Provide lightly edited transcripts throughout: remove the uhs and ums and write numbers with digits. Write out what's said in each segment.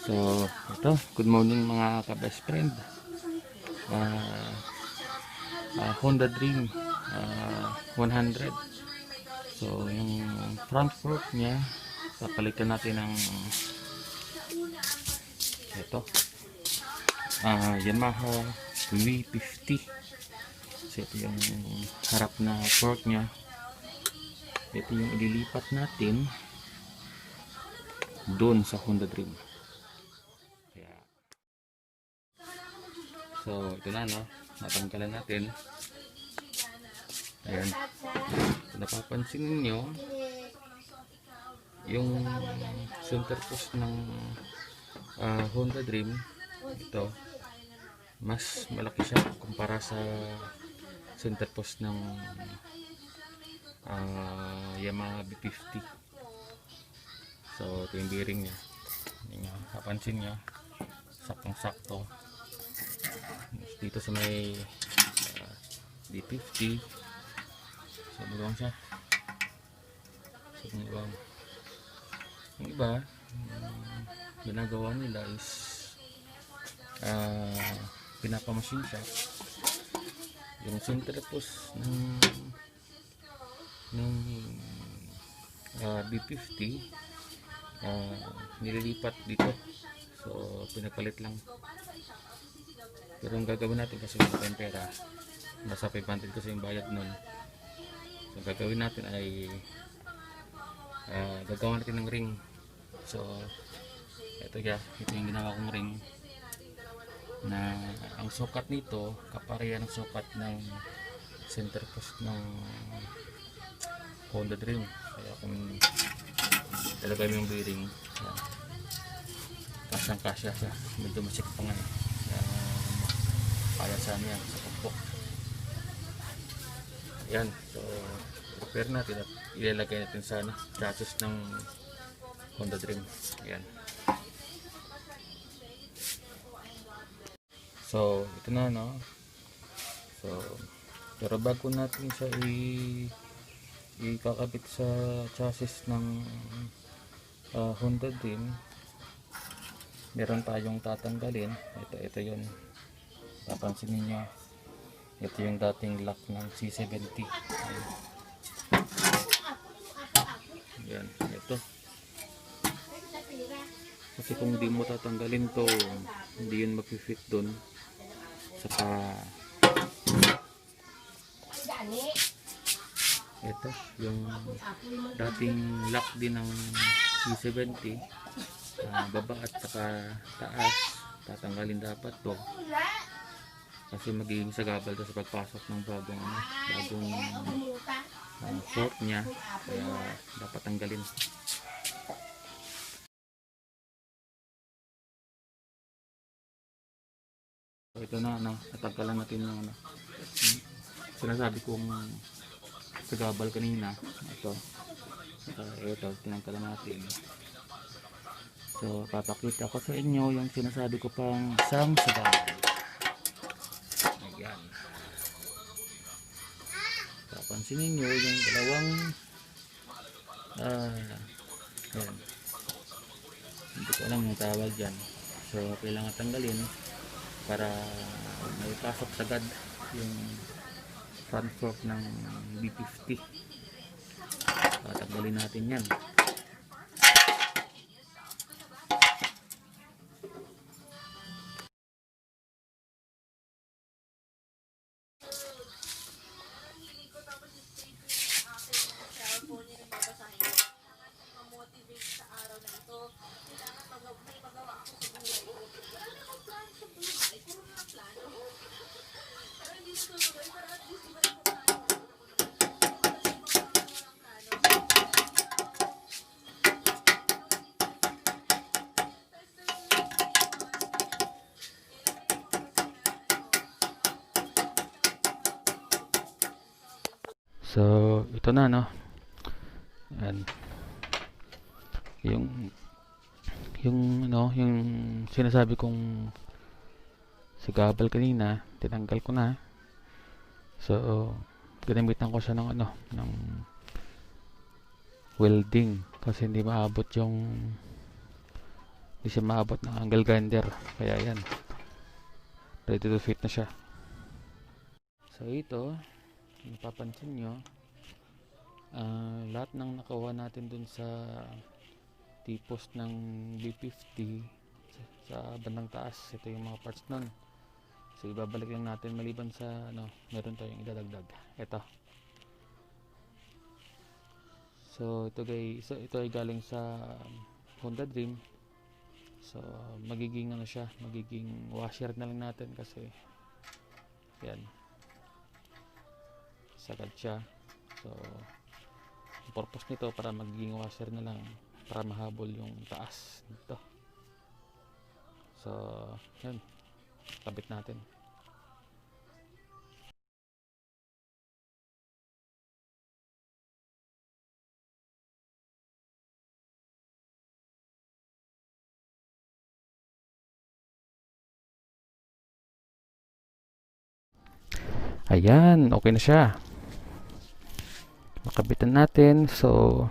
So, ito, good morning mga ka-best friend. Uh, Honda Dream 100. So, yung front fork niya, papalitan natin ng ito, Yamaha V50. So, ito yung harap na fork niya. Ito yung ililipat natin doon sa Honda Dream. So, ito na, no? Natanggalan natin. Ayan. Napapansin ninyo yung center post ng Honda Dream. Ito, mas malaki siya kumpara sa center post ng Yamaha V50. So, ito yung bearing nya. Napansin nyo, saktong-sakto. Dito sa may D50, so maluwang siya. So maluwang. Yung iba, ginagawa nila is pinapamasin siya. Yung center post ng B50 nililipat dito. So pinapalit lang. Pero ang gagawin natin, kasi wala tayong pera, nasa 500 kasi yung bayad nun. So gagawin natin ay gagawa natin ng ring. So ito yung ginawa kong ring, na ang sukat nito kapareha ng sukat ng center post ng Honda Dream. Kaya kung talagay mo yung bearing, kasyang kasya siya. Medyo masik pa nga kaya sa yan sa pagpok. Yan, so prepare natin at ilalagay natin sa chassis ng Honda Dream. Yan. So ito na, no? So pero bago natin siya ikakabit sa chassis ng Honda Dream, meron tayong tatanggalin. Ito yun, papansin niyo, ito yung dating lock ng C70. Yan, ito. Kasi kung di mo tatanggalin to, hindi yun mag-fit doon. Saka ito yung dating lock din ng C70, baba at saka taas, tatanggalin dapat to. Kasi magiging sagabal to sa pagpasok ng bagong fork niya, kaya dapat tanggalin. So ito na, natanggalan natin yung sinasabi kong sagabal kanina. Ito tinanggalan natin. So papakita ko sa inyo yung sinasabi ko pang isang sagabal. Ayan. Papansinin nyo yung dalawang ayan. Hindi ko alam yung tawag dyan. So kailangan tanggalin para may pasok sagad yung front fork ng B50. Tanggalin natin yan. So ito na, no? Ayan. Yung sinasabi kong sagabal kanina, tinanggal ko na. So ginamitan ko siya ng ng welding kasi hindi Hindi siya maabot ng angle grinder. Kaya yan, ready to fit na siya. So ito, kung napapansin nyo, lahat ng nakuha natin dun sa T-post ng B50 sa bandang taas, ito yung mga parts nun. So ibabalik lang natin maliban sa meron tayong idadagdag. Ito. So ito ay galing sa Honda Dream. So magiging siya, magiging washer na lang natin kasi yan. Sagad siya. So ang purpose nito para magiging washer na lang para mahabol yung taas dito. So yan, kabit natin. Ayan, okay na siya. Makabitan natin. So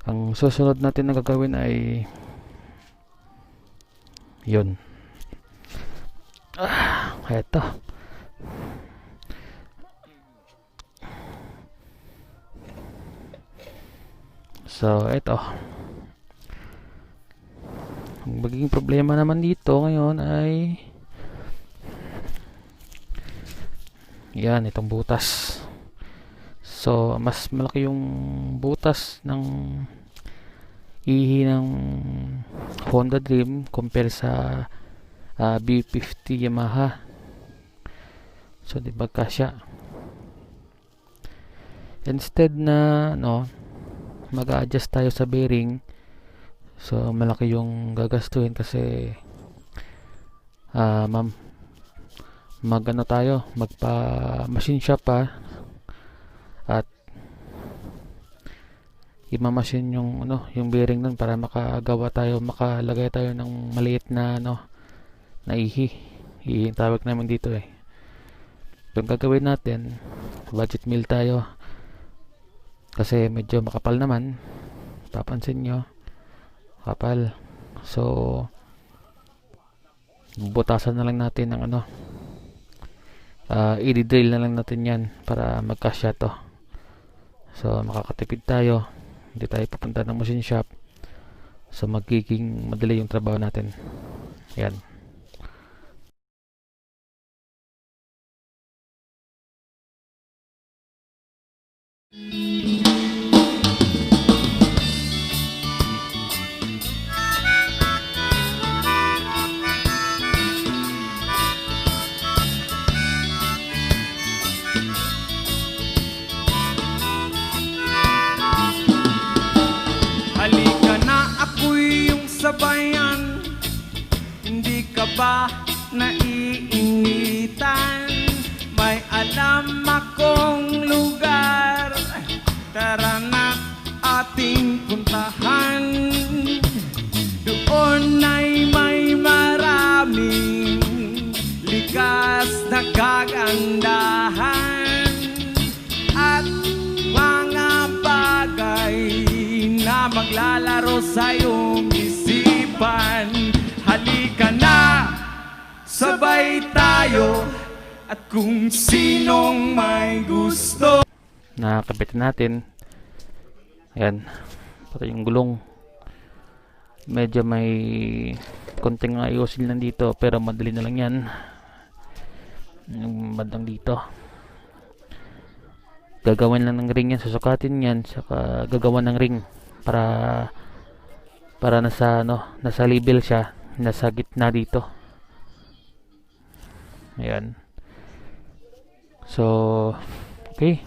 ang susunod natin na gagawin ay yun. Eto. So eto. Ang magiging problema naman dito ngayon ay yan, itong butas. So mas malaki yung butas ng ihi ng Honda Dream compare sa B50 Yamaha. So di ba kasya? Instead na mag-adjust tayo sa bearing, so malaki yung gagastuhin kasi magpa machine shop pa at imamasin yung yung bearing nun para makalagay tayo ng maliit na na ihi tawag namin dito Yung gagawin natin, budget meal tayo kasi medyo makapal naman, papansin nyo kapal. So butasan na lang natin ng i-drill na lang natin yan para magkasya to. So makakatipid tayo, hindi tayo pupunta ng machine shop, so magiging madali yung trabaho natin. Yan. Halika na, ako'y yung sabayan. Hindi ka ba naiinitan? May alam akong lugar, tara na ating puntahan. Doon ay may maraming likas na kagandahan at mga bagay na maglalaro sa iyong isipan. Halika na, sabay tayo, at kung sinong may gusto. Nakakabit natin. Ayan, pati yung gulong medyo may konting ayusin lang dito, pero madali na lang yan. Yung bandang dito gagawan lang ng ring yan, susukatin yan, saka gagawan ng ring para nasa level siya, nasa gitna dito. Ayan. So okay,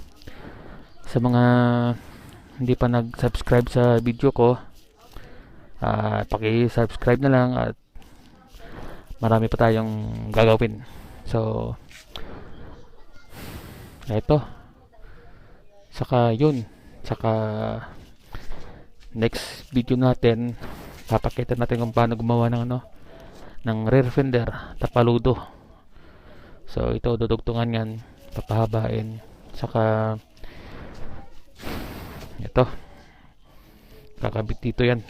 sa mga hindi pa nag-subscribe sa video ko, paki-subscribe na lang at marami pa tayong gagawin. So eto, saka next video natin papakita natin kung paano gumawa ng rear fender tapaludo. So ito, dudugtungan yan, papahabain, saka ito kakabit dito yan.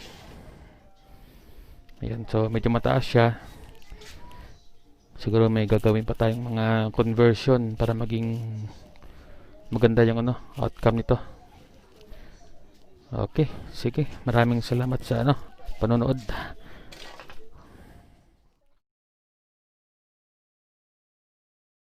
Ayan, so medyo mataas siya. Siguro may gagawin pa tayong mga conversion para maging maganda yung outcome nito. Okay, sige. Maraming salamat sa panonood.